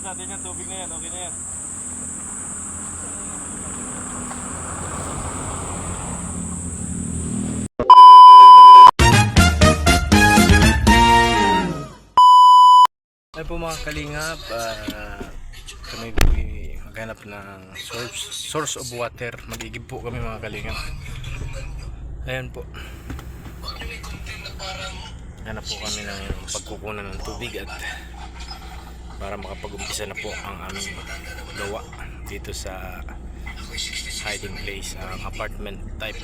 sa atin yan, tubig na yan, okay na yan. Ay po mga kalingap, kami maghanap ng source of water. Magigib po kami mga kalingap. Ayan po. Hanap po kami ng pagkukunan ng tubig at para makapag-umpisa na po ang aming gawa dito sa hiding place, ang apartment type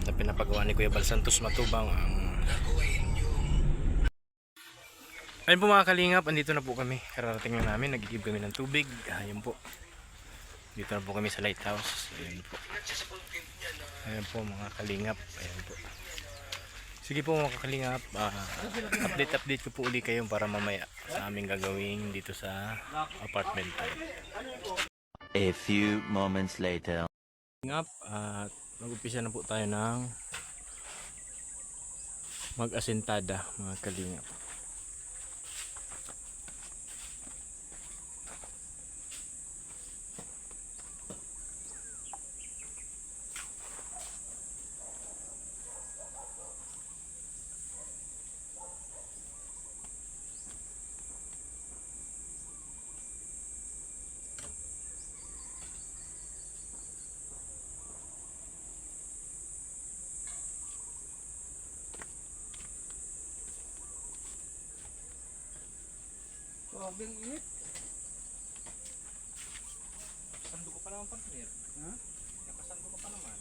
na pinapagawa ni Kuya Bal Santos Matubang. Ayun po mga kalingap, andito na po kami. Kararating lang namin, nagigib kami ng tubig. Ayun po. Dito na po kami sa lighthouse. Ayun po. Ayun po mga kalingap. Ayun po. Sige po mga kalingap, update ko po uli kayo para mamaya sa aming gagawin dito sa apartment type. A few moments later. Kalingap, mag-umpisa na po tayo ng mag-asentada mga kalingap. Grabe ang init. Nakasando ko pa naman partner. Ha? Nakasando ko pa naman.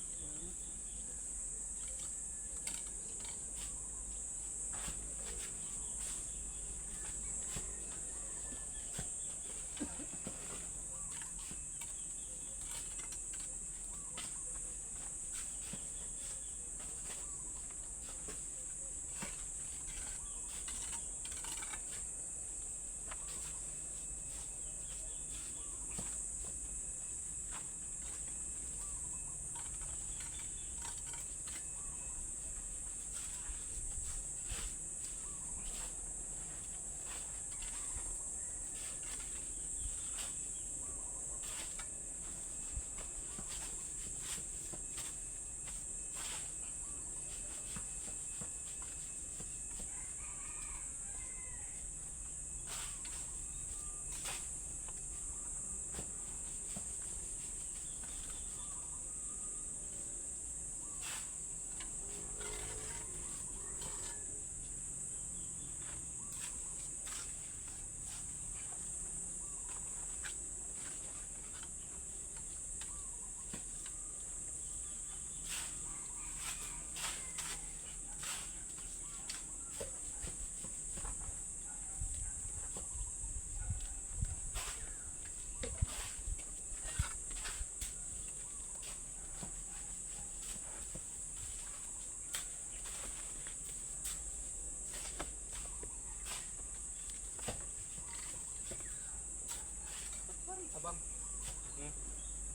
Abang.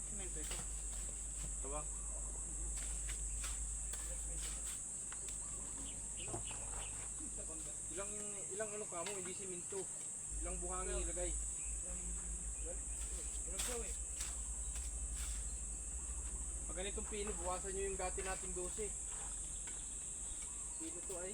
Semento ito. Abang. Ilang ano kamo, hindi siminto. Ilang buhangin ilagay. Ilang daw eh. Pag ganitong pino, buwasan nyo yung dati nating 12. Pino to ay.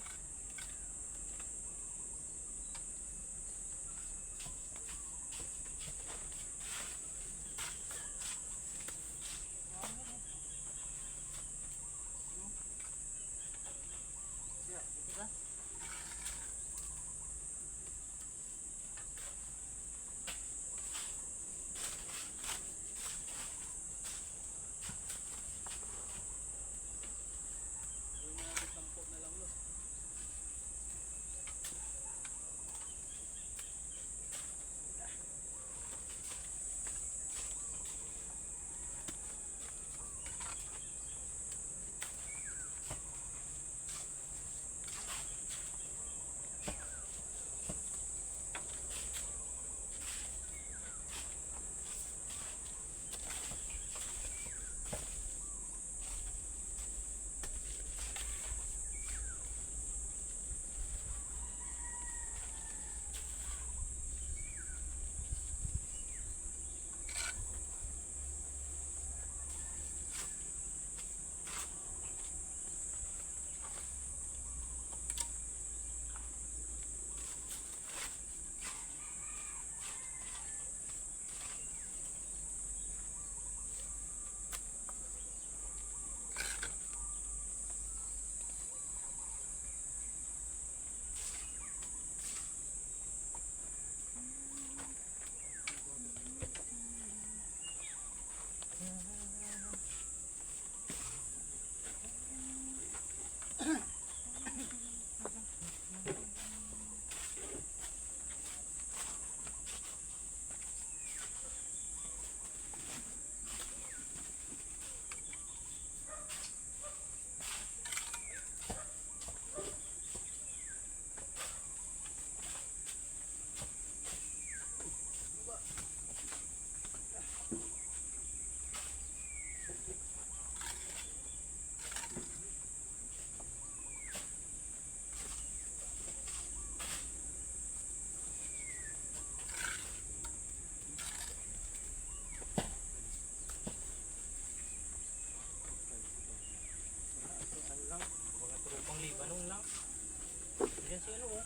ano oh.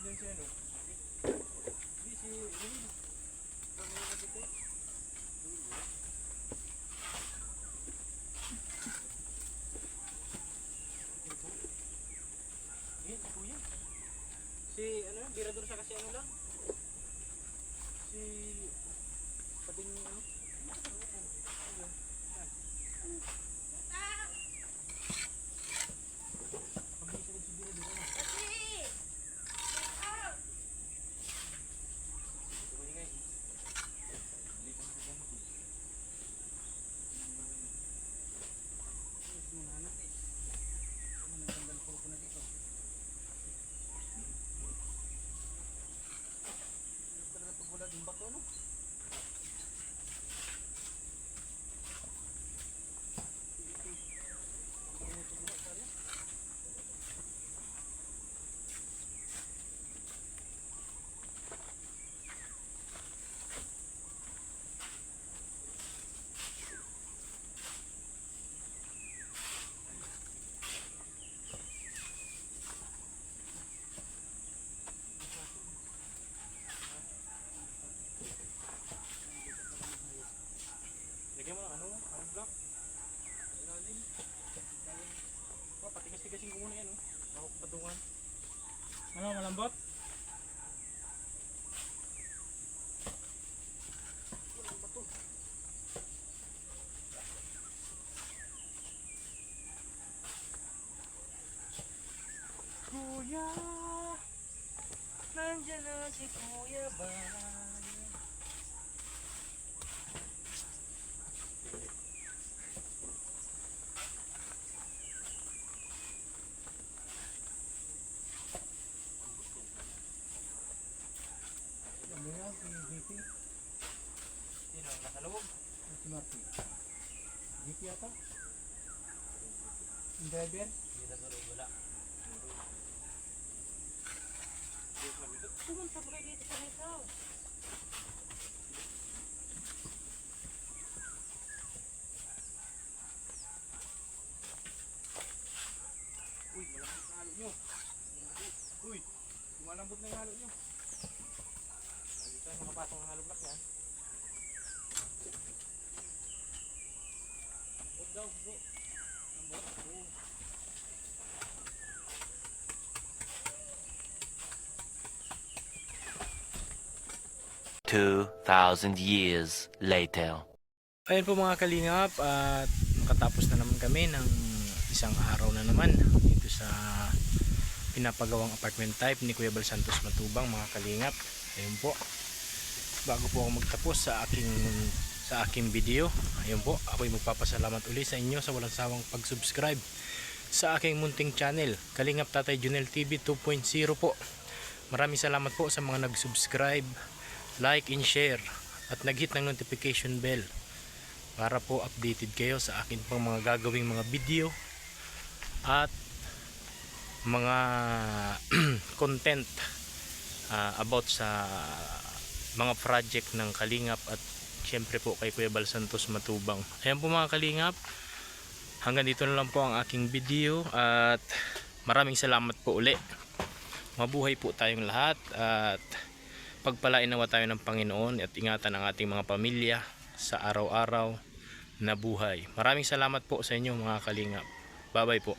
Yan si ano. Hindi si Will. Yan si Kuya. Si ano, birador sa kasi ano lang. Si pating ano. Lagyan mo ng ano, block. Ilalim. Oh, patigas-tigasin ko muna yan oh. Bago ko patungan. Ano, malambot? Malambot to. Kuya, nandiyan na si Kuya ba? Ano yan? Si GP? Sino ang nasa loob? Si Marty? GP yata? Yung driver? Hindi nasa loob, wala. Pumunta pa kayo dito sa White House. Uy, malambot na halo nyo. Uy, malambot na yung halo nyo. Hindi tayo makapasok ng halo block yan. Huwag daw, bro. Lambot? Oo. 2,000 years later. Ayan po mga kalingap at nakatapos na naman kami ng isang araw na naman dito sa pinapagawang apartment type ni Kuya Bal Santos Matubang mga kalingap. Ayun po. Bago po ako magtapos sa aking video, ayun po, ako'y magpapasalamat uli sa inyo sa walang sawang pag-subscribe sa aking munting channel, Kalingap Tatay Junel TV 2.0 po. Maraming salamat po sa mga nag-subscribe, like and share at nag-hit ng notification bell para po updated kayo sa akin pang mga gagawing mga video at mga content about sa mga project ng Kalingap at syempre po kay Kuya Bal Santos Matubang. Ayan po mga Kalingap, hanggang dito na lang po ang aking video at maraming salamat po uli. Mabuhay po tayong lahat at pagpalain nawa tayo ng Panginoon at ingatan ang ating mga pamilya sa araw-araw na buhay. Maraming salamat po sa inyo mga Kalingap. Bye bye po.